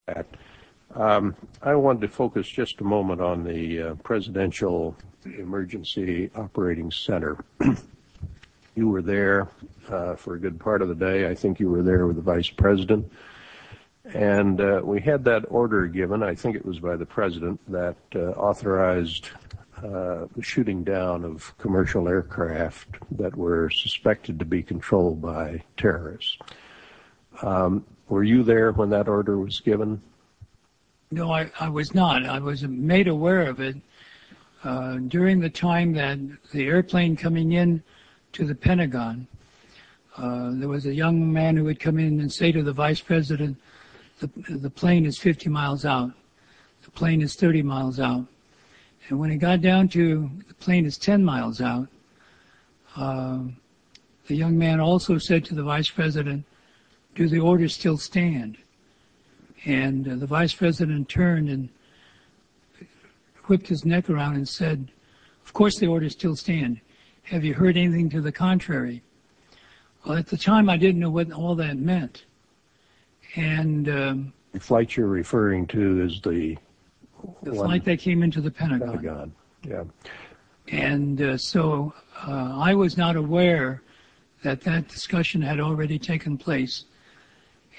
that. I wanted to focus just a moment on the Presidential Emergency Operating Center. You were there for a good part of the day. I think you were there with the Vice President. And we had that order given, I think it was by the President, that authorized the shooting down of commercial aircraft that were suspected to be controlled by terrorists. Were you there when that order was given? No, I was not. I was made aware of it during the time that the airplane coming in to the Pentagon. There was a young man who would come in and say to the Vice President, the plane is 50 miles out. The plane is 30 miles out. And when it got down to the plane is 10 miles out, the young man also said to the Vice President, do the orders still stand? And the Vice President turned and whipped his neck around and said, of course the orders still stand. Have you heard anything to the contrary? Well, at the time I didn't know what all that meant. And the flight you're referring to is the flight that came into the Pentagon. Yeah. And so I was not aware that discussion had already taken place.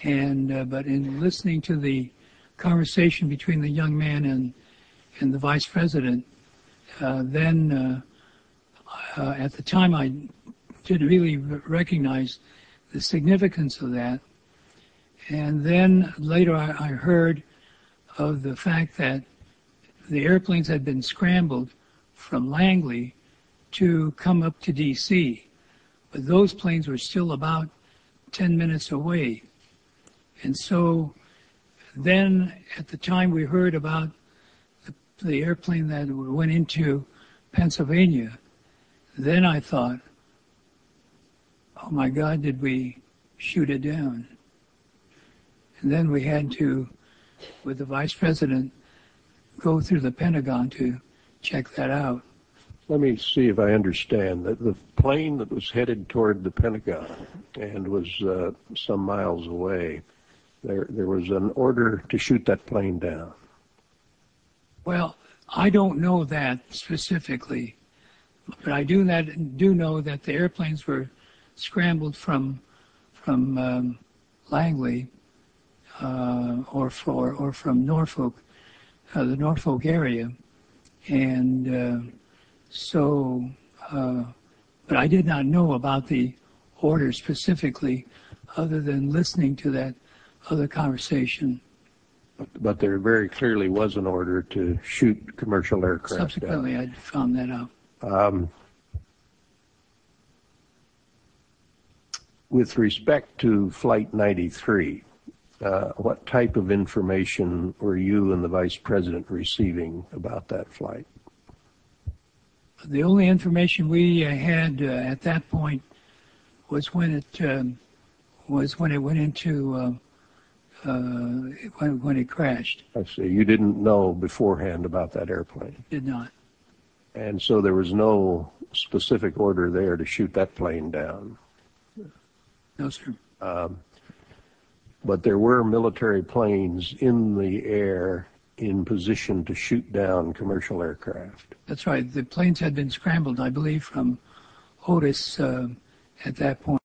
And but in listening to the conversation between the young man and the Vice President, then at the time I didn't really recognize the significance of that. And then later I heard of the fact that the airplanes had been scrambled from Langley to come up to D.C., but those planes were still about 10 minutes away. And so then at the time we heard about the airplane that went into Pennsylvania, then I thought, oh my God, did we shoot it down? And then we had to, with the Vice President, go through the Pentagon to check that out. Let me see if I understand. The plane that was headed toward the Pentagon and was some miles away, there was an order to shoot that plane down. Well, I don't know that specifically, but I do know that the airplanes were scrambled from Langley or from Norfolk, the Norfolk area, and but I did not know about the order specifically, other than listening to that other conversation. But there very clearly was an order to shoot commercial aircraft. Subsequently, down. I found that out. With respect to Flight 93, what type of information were you and the Vice President receiving about that flight? The only information we had at that point was when it went into when it crashed. I see. You didn't know beforehand about that airplane? Did not. And so there was no specific order there to shoot that plane down? No, sir. But there were military planes in the air in position to shoot down commercial aircraft. That's right. The planes had been scrambled, I believe, from Otis at that point.